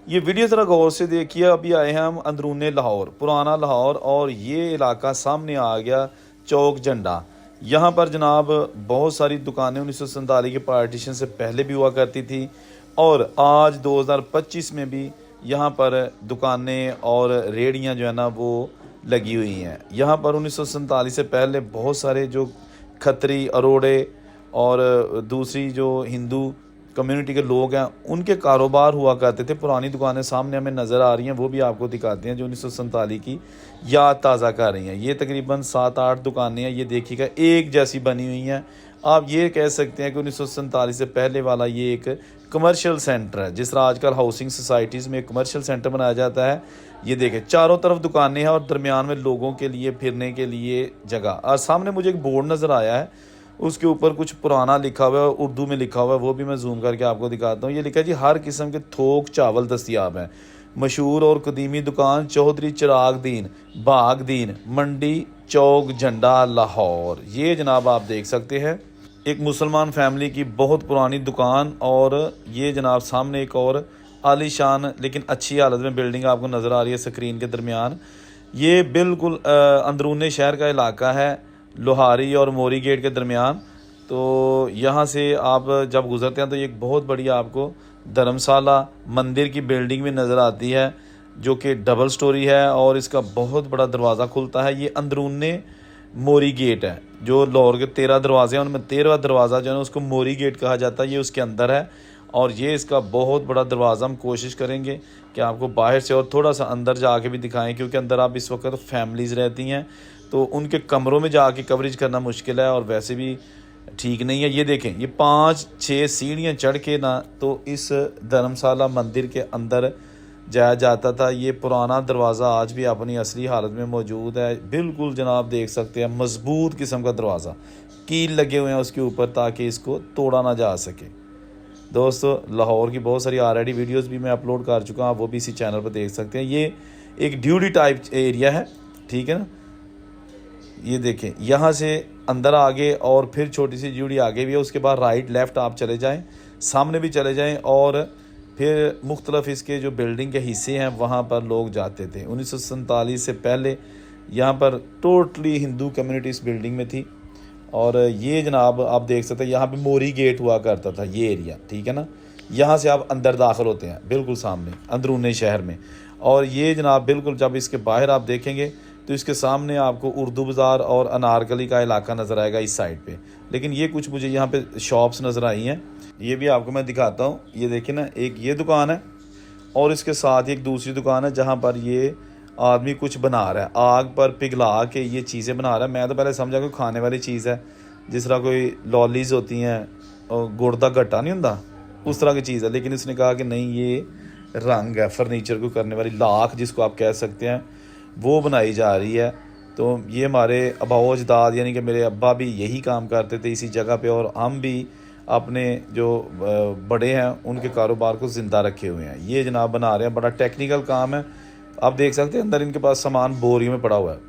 ये वीडियो ज़रा गौर से देखिए। अभी आए हैं हम अंदरूने लाहौर, पुराना लाहौर, और ये इलाका सामने आ गया चौक झंडा। यहाँ पर जनाब बहुत सारी दुकानें 1947 के पार्टीशन से पहले भी हुआ करती थी, और आज 2025 में भी यहाँ पर दुकानें और रेहड़ियाँ जो है ना वो लगी हुई हैं। यहाँ पर 1947 से पहले बहुत सारे जो खत्री, अरोड़े और दूसरी जो हिंदू कम्युनिटी के लोग हैं उनके कारोबार हुआ करते थे। पुरानी दुकानें सामने हमें नज़र आ रही हैं, वो भी आपको दिखाते हैं, जो 1947 की याद ताज़ा कर रही हैं। ये तकरीबन 7-8 दुकानें हैं, ये देखिएगा एक जैसी बनी हुई हैं। आप ये कह सकते हैं कि 1947 से पहले वाला ये एक कमर्शियल सेंटर है, जिस तरह आजकल हाउसिंग सोसाइटीज़ में कमर्शियल सेंटर बनाया जाता है। ये देखें, चारों तरफ दुकानें हैं और दरमियान में लोगों के लिए फिरने के लिए जगह। और सामने मुझे एक बोर्ड नज़र आया है, उसके ऊपर कुछ पुराना लिखा हुआ है, उर्दू में लिखा हुआ है, वो भी मैं जूम करके आपको दिखाता हूँ। ये लिखा है जी, हर किस्म के थोक चावल दस्तियाब हैं। मशहूर और कदीमी दुकान चौधरी चिराग दीन बाग दीन, मंडी चौक झंडा, लाहौर। ये जनाब आप देख सकते हैं एक मुसलमान फैमिली की बहुत पुरानी दुकान। और ये जनाब सामने एक और आलीशान लेकिन अच्छी हालत में बिल्डिंग आपको नज़र आ रही है स्क्रीन के दरमियान। ये बिल्कुल अंदरूनी शहर का इलाका है, लोहारी और मोरी गेट के दरमियान। तो यहाँ से आप जब गुज़रते हैं तो एक बहुत बड़ी आपको धर्मशाला मंदिर की बिल्डिंग भी नज़र आती है, जो कि डबल स्टोरी है, और इसका बहुत बड़ा दरवाज़ा खुलता है। ये अंदरूने मोरी गेट है। जो लाहौर के 13 दरवाजे हैं उनमें 13वां दरवाज़ा जो है ना उसको मोरी गेट कहा जाता है, ये उसके अंदर है। और ये इसका बहुत बड़ा दरवाज़ा, हम कोशिश करेंगे कि आपको बाहर से और थोड़ा सा अंदर जाके भी दिखाएं, क्योंकि अंदर आप इस वक्त फैमिलीज़ रहती हैं तो उनके कमरों में जाके कवरेज करना मुश्किल है और वैसे भी ठीक नहीं है। ये देखें, ये 5-6 सीढ़ियाँ चढ़ के ना तो इस धर्मशाला मंदिर के अंदर जाया जाता था। ये पुराना दरवाज़ा आज भी अपनी असली हालत में मौजूद है। बिल्कुल जनाब देख सकते हैं, मजबूत किस्म का दरवाज़ा, कील लगे हुए हैं उसके ऊपर ताकि इसको तोड़ा ना जा सके। दोस्तों, लाहौर की बहुत सारी ऑलरेडी वीडियोस भी मैं अपलोड कर चुका हूँ, आप वो भी इसी चैनल पर देख सकते हैं। ये एक ड्यूटी टाइप एरिया है, ठीक है ना। ये देखें, यहाँ से अंदर आगे और फिर छोटी सी ड्यूटी आगे भी है, उसके बाद राइट लेफ़्ट आप चले जाएँ, सामने भी चले जाएँ, और फिर मुख्तलिफ इसके जो बिल्डिंग के हिस्से हैं वहाँ पर लोग जाते थे। 1947 से पहले यहाँ पर टोटली हिंदू कम्युनिटी इस बिल्डिंग में थी। और ये जनाब आप देख सकते हैं, यहाँ पे मोरी गेट हुआ करता था ये एरिया, ठीक है ना। यहाँ से आप अंदर दाखिल होते हैं बिल्कुल सामने अंदरूनी शहर में। और ये जनाब बिल्कुल जब इसके बाहर आप देखेंगे तो इसके सामने आपको उर्दू बाज़ार और अनारकली का इलाका नज़र आएगा इस साइड पे। लेकिन ये कुछ मुझे यहाँ पे शॉप्स नज़र आई हैं, ये भी आपको मैं दिखाता हूँ। ये देखिए ना, एक ये दुकान है और इसके साथ ही एक दूसरी दुकान है जहाँ पर ये आदमी कुछ बना रहा है, आग पर पिघला के ये चीज़ें बना रहा है। मैं तो पहले समझा कोई खाने वाली चीज़ है, जिस तरह कोई लॉलीज होती हैं और गुड़ दा गट्टा नहीं होता, उस तरह की चीज़ है। लेकिन इसने कहा कि नहीं, ये रंग है, फर्नीचर को करने वाली लाख जिसको आप कह सकते हैं, वो बनाई जा रही है। तो ये हमारे आबाओ अजदाद यानी कि मेरे अब्बा भी यही काम करते थे इसी जगह पे, और हम भी अपने जो बड़े हैं उनके कारोबार को ज़िंदा रखे हुए हैं। ये जनाब बना रहे हैं, बड़ा टेक्निकल काम है। आप देख सकते हैं अंदर इनके पास सामान बोरियों में पड़ा हुआ है,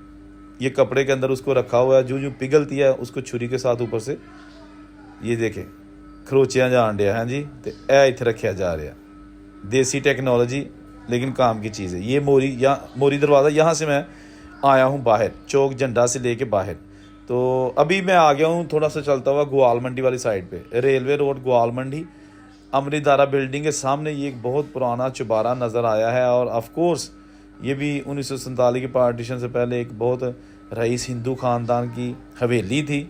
ये कपड़े के अंदर उसको रखा हुआ है, जो जो पिघलती है उसको छुरी के साथ ऊपर से ये देखें खरोचिया जान दिया है जी, तो यह इतने रखा जा रहा। देसी टेक्नोलॉजी लेकिन काम की चीज़ है। ये मोरी दरवाज़ा, यहाँ से मैं आया हूँ बाहर, चौक झंडा से लेके बाहर। तो अभी मैं आ गया हूँ थोड़ा सा चलता हुआ ग्वाल मंडी वाली साइड पे, रेलवे रोड ग्वाल मंडी, अमृतधारा बिल्डिंग के सामने ये एक बहुत पुराना चुबारा नज़र आया है। और ऑफ कोर्स ये भी 1947 की पार्टीशन से पहले एक बहुत रईस हिंदू ख़ानदान की हवेली थी,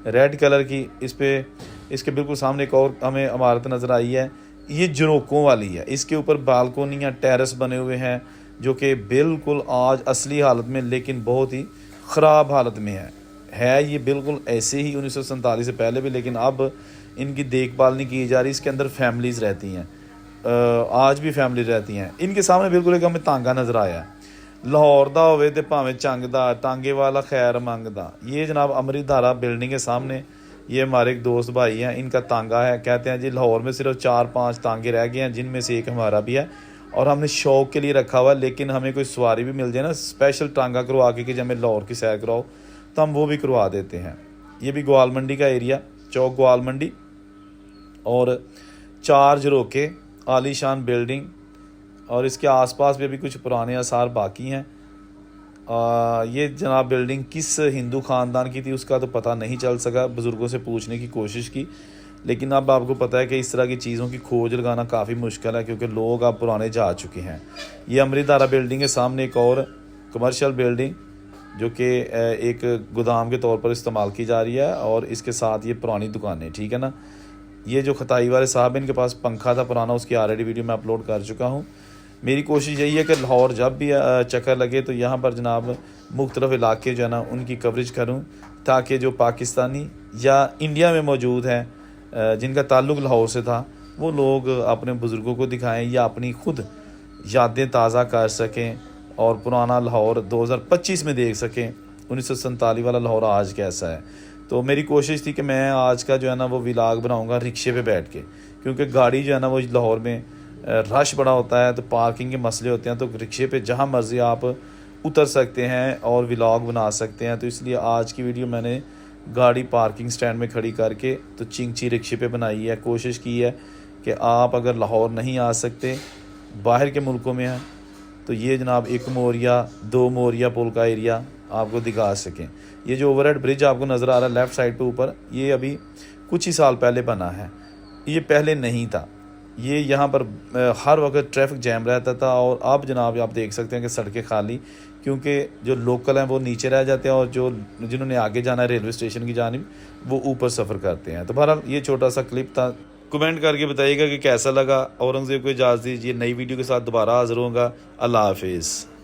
रेड कलर की। इसके बिल्कुल सामने एक और हमें इमारत नज़र आई है, ये झरोकों वाली है। इसके ऊपर बालकोनियाँ, टेरेस बने हुए हैं, जो कि बिल्कुल आज असली हालत में लेकिन बहुत ही ख़राब हालत में है। ये बिल्कुल ऐसे ही 1947 से पहले भी, लेकिन अब इनकी देखभाल नहीं की जा रही। इसके अंदर फैमिलीज़ रहती हैं, आज भी फैमिली रहती हैं। इनके सामने बिल्कुल एक हमें तांगा नज़र आया है, लाहौर दा होवे ते भावें चंग दा, तांगे वाला खैर मंगदा। ये जनाब अमृतधारा बिल्डिंग के सामने ये हमारे एक दोस्त भाई हैं, इनका तांगा है। कहते हैं जी लाहौर में सिर्फ 4-5 तांगे रह गए हैं, जिनमें से एक हमारा भी है, और हमने शौक़ के लिए रखा हुआ है। लेकिन हमें कोई सवारी भी मिल जाए ना, स्पेशल टांगा करवा के कि जब हमें लाहौर की सैर कराओ, तो हम वो भी करवा देते हैं। ये भी ग्वाल मंडी का एरिया, चौक ग्वाल मंडी, और 4 झरोके, आलीशान बिल्डिंग, और इसके आसपास भी अभी कुछ पुराने आसार बाकी हैं। ये जनाब बिल्डिंग किस हिंदू ख़ानदान की थी उसका तो पता नहीं चल सका, बुज़ुर्गों से पूछने की कोशिश की, लेकिन अब आपको पता है कि इस तरह की चीज़ों की खोज लगाना काफ़ी मुश्किल है क्योंकि लोग अब पुराने जा चुके हैं। ये अमृतधारा बिल्डिंग के सामने एक और कमर्शियल बिल्डिंग जो कि एक गोदाम के तौर पर इस्तेमाल की जा रही है, और इसके साथ ये पुरानी दुकानें, ठीक है ना। ये जो खताई वाले साहब इनके पास पंखा था पुराना, उसकी ऑलरेडी वीडियो मैं अपलोड कर चुका हूँ। मेरी कोशिश यही है कि लाहौर जब भी चक्कर लगे तो यहाँ पर जनाब मुख्तलिफ इलाके जो है ना उनकी कवरेज करूँ, ताकि जो पाकिस्तानी या इंडिया में मौजूद हैं जिनका ताल्लुक़ लाहौर से था वो लोग अपने बुज़ुर्गों को दिखाएं या अपनी खुद यादें ताज़ा कर सकें और पुराना लाहौर 2025 में देख सकें 1947 वाला लाहौर आज कैसा है। तो मेरी कोशिश थी कि मैं आज का जो है ना वो व्लॉग बनाऊंगा रिक्शे पे बैठ के, क्योंकि गाड़ी जो है ना वो लाहौर में रश बड़ा होता है तो पार्किंग के मसले होते हैं, तो रिक्शे पे जहाँ मर्ज़ी आप उतर सकते हैं और व्लॉग बना सकते हैं। तो इसलिए आज की वीडियो मैंने गाड़ी पार्किंग स्टैंड में खड़ी करके तो चिंची रिक्शे पे बनाई है। कोशिश की है कि आप अगर लाहौर नहीं आ सकते, बाहर के मुल्कों में हैं, तो ये जनाब एक मोरिया दो मोरिया पुल का एरिया आपको दिखा सकें। ये जो ओवरहेड ब्रिज आपको नज़र आ रहा है लेफ़्ट साइड पे ऊपर, ये अभी कुछ ही साल पहले बना है, ये पहले नहीं था। ये यहाँ पर हर वक्त ट्रैफिक जैम रहता था, और अब जनाब आप देख सकते हैं कि सड़कें खाली, क्योंकि जो लोकल हैं वो नीचे रह जाते हैं और जो जिन्होंने आगे जाना है रेलवे स्टेशन की जानिब वो ऊपर सफ़र करते हैं। तो बहरहाल ये छोटा सा क्लिप था। कमेंट करके बताइएगा कि कैसा लगा। औरंगज़ेब को इजाज़त दीजिए, नई वीडियो के साथ दोबारा हाज़िर होऊंगा। अल्लाह हाफिज़।